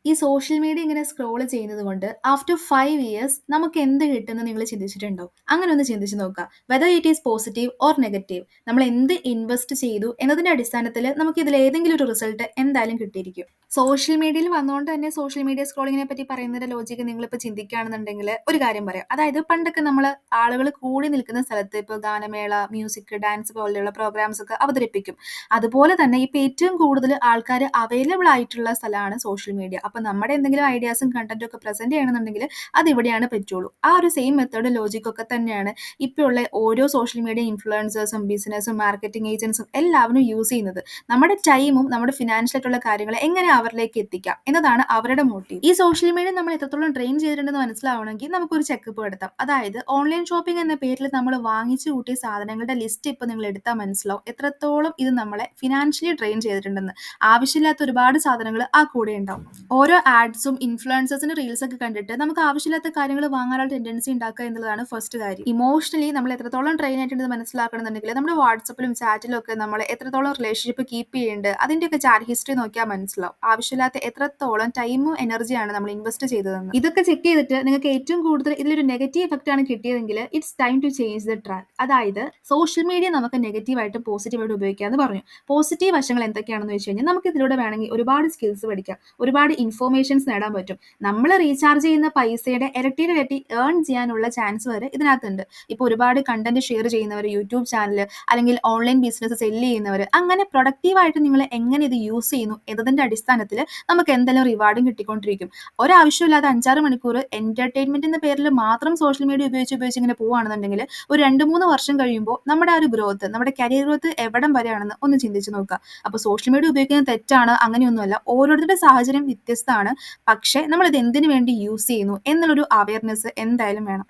ഈ social media ഇങ്ങനെ scroll ചെയ്യുന്നത് കൊണ്ട് ആഫ്റ്റർ 5 ഇയേഴ്സ് നമുക്ക് എന്ത് കിട്ടുമെന്ന് നിങ്ങൾ ചിന്തിച്ചിട്ടുണ്ടോ? അങ്ങനെ ഒന്ന് ചിന്തിച്ച് നോക്കുക. Whether it is positive or negative, നമ്മൾ എന്ത് ഇൻവെസ്റ്റ് ചെയ്തു എന്നതിന്റെ അടിസ്ഥാനത്തിൽ നമുക്ക് ഇതിൽ ഏതെങ്കിലും ഒരു റിസൾട്ട് എന്തായാലും കിട്ടിയിരിക്കും. സോഷ്യൽ മീഡിയയിൽ വന്നുകൊണ്ട് തന്നെ സോഷ്യൽ മീഡിയ സ്ക്രോളിങ്ങിനെ പറ്റി പറയുന്നതിന്റെ ലോജിക്ക് നിങ്ങളിപ്പോൾ ചിന്തിക്കുകയാണെന്നുണ്ടെങ്കിൽ ഒരു കാര്യം പറയാം. അതായത് പണ്ടൊക്കെ നമ്മൾ ആളുകൾ കൂടി നിൽക്കുന്ന സ്ഥലത്ത് ഇപ്പോൾ ഗാനമേള, മ്യൂസിക്, ഡാൻസ് പോലെയുള്ള പ്രോഗ്രാംസ് ഒക്കെ അവതരിപ്പിക്കും. അതുപോലെ തന്നെ ഇപ്പൊ ഏറ്റവും കൂടുതൽ ആൾക്കാർ അവൈലബിൾ ആയിട്ടുള്ള സ്ഥലമാണ് സോഷ്യൽ മീഡിയ. അപ്പൊ നമ്മുടെ എന്തെങ്കിലും ഐഡിയാസും കണ്ടന്റും ഒക്കെ പ്രസന്റ് ചെയ്യണമെന്നുണ്ടെങ്കിൽ അത് ഇവിടെയാണ് പറ്റുള്ളൂ. ആ ഒരു സെയിം മെത്തേഡ് ലോജിക് ഒക്കെ തന്നെയാണ് ഇപ്പോൾ ഉള്ള ഓരോ സോഷ്യൽ മീഡിയ ഇൻഫ്ലുവൻസേഴ്സും ബിസിനസ്സും മാർക്കറ്റിംഗ് ഏജൻസും എല്ലാവരും യൂസ് ചെയ്യുന്നത്. നമ്മുടെ ടൈമും നമ്മുടെ ഫിനാൻഷ്യൽ ആയിട്ടുള്ള കാര്യങ്ങൾ എങ്ങനെ അവരിലേക്ക് എത്തിക്കാം എന്നതാണ് അവരുടെ മോട്ടീവ്. ഈ സോഷ്യൽ മീഡിയ നമ്മൾ എത്രത്തോളം ട്രെയിൻ ചെയ്തിട്ടുണ്ടെന്ന് മനസ്സിലാവണമെങ്കിൽ നമുക്കൊരു ചെക്കപ്പ് നടത്താം. അതായത് ഓൺലൈൻ ഷോപ്പിംഗ് എന്ന പേരിൽ നമ്മൾ വാങ്ങിച്ചു കൂട്ടിയ സാധനങ്ങളുടെ ലിസ്റ്റ് ഇപ്പൊ നിങ്ങൾ എടുത്താൽ മനസ്സിലാവും എത്രത്തോളം ഇത് നമ്മളെ ഫിനാൻഷ്യലി ട്രെയിൻ ചെയ്തിട്ടുണ്ടെന്ന്. ആവശ്യമില്ലാത്ത ഒരുപാട് സാധനങ്ങൾ ആ കൂടെ ഉണ്ടാവും. ഓരോ ആഡ്സും ഇൻഫ്ലുവൻസേഴ്സിന്റെ റീൽസ് ഒക്കെ കണ്ടിട്ട് നമുക്ക് ആവശ്യമില്ലാത്ത കാര്യങ്ങൾ വാങ്ങാനുള്ള ടെൻഡൻസി ഉണ്ടാക്കുക എന്നുള്ളതാണ് ഫസ്റ്റ് കാര്യം. ഇമോഷണലി നമ്മൾ എത്രത്തോളം ട്രെയിൻ ആയിട്ടുണ്ടെന്ന് മനസ്സിലാക്കണമെന്നുണ്ടെങ്കിൽ നമ്മുടെ വാട്സപ്പിലും ചാറ്റിലും ഒക്കെ നമ്മൾ എത്രത്തോളം റിലേഷൻഷിപ്പ് കീപ്പ് ചെയ്യുന്നുണ്ട് അതിന്റെയൊക്കെ ചാറ്റ് ഹിസ്റ്ററി നോക്കിയാൽ മനസ്സിലാവും ആവശ്യമില്ലാത്ത എത്രത്തോളം ടൈമും എനർജിയാണ് നമ്മൾ ഇൻവെസ്റ്റ് ചെയ്തതെന്ന്. ഇതൊക്കെ ചെക്ക് ചെയ്തിട്ട് നിങ്ങൾക്ക് ഏറ്റവും കൂടുതൽ ഇതിലൊരു നെഗറ്റീവ് എഫക്റ്റ് ആണ് കിട്ടിയതെങ്കിൽ it's time to change the track. അതായത് സോഷ്യൽ മീഡിയ നമുക്ക് നെഗറ്റീവായിട്ടും പോസിറ്റീവായിട്ടും ഉപയോഗിക്കാമെന്ന് പറഞ്ഞു. പോസിറ്റീവ് വശങ്ങൾ എന്തൊക്കെയാണെന്ന് വെച്ച് കഴിഞ്ഞാൽ നമുക്ക് ഇതിലൂടെ വേണമെങ്കിൽ ഒരുപാട് സ്കിൽസ് പഠിക്കാം, ഒരുപാട് ഇൻഫോർമേഷൻസ് നേടാൻ പറ്റും. നമ്മൾ റീചാർജ് ചെയ്യുന്ന പൈസയുടെ ഇരട്ടിയുടെ ഇരട്ടി ഏൺ ചെയ്യാനുള്ള ചാൻസ് വരെ ഇതിനകത്തുണ്ട്. ഇപ്പോൾ ഒരുപാട് കണ്ടന്റ് ഷെയർ ചെയ്യുന്നവർ, യൂട്യൂബ് ചാനൽ അല്ലെങ്കിൽ ഓൺലൈൻ ബിസിനസ് സെല്ല് ചെയ്യുന്നവർ, അങ്ങനെ പ്രൊഡക്റ്റീവായിട്ട് നിങ്ങൾ എങ്ങനെ ഇത് യൂസ് ചെയ്യുന്നു എന്നതിന്റെ അടിസ്ഥാനത്തിൽ നമുക്ക് എന്തെങ്കിലും റിവാർഡും കിട്ടിക്കൊണ്ടിരിക്കും. ഒരാവശ്യമില്ലാതെ 5-6 മണിക്കൂർ എന്റർടൈൻമെന്റ് എന്ന പേരിൽ മാത്രം സോഷ്യൽ മീഡിയ ഉപയോഗിച്ച് ഇങ്ങനെ പോവുകയാണെന്നുണ്ടെങ്കിൽ ഒരു 2-3 വർഷം കഴിയുമ്പോൾ നമ്മുടെ ആ ഒരു ഗ്രോത്ത്, നമ്മുടെ കരിയർ ഗ്രോത്ത് എവിടം വരെയാണെന്ന് ഒന്ന് ചിന്തിച്ച് നോക്കുക. അപ്പോൾ സോഷ്യൽ മീഡിയ ഉപയോഗിക്കുന്നത് തെറ്റാണ് അങ്ങനെയൊന്നുമല്ല. ഓരോരുത്തരുടെ സാഹചര്യം വ്യത്യസ്തമാണ്. പക്ഷേ നമ്മൾ ഇത് എന്തിനു വേണ്ടി യൂസ് ചെയ്യുന്നു എന്നുള്ളൊരു അവയർനെസ് എന്തായാലും വേണം.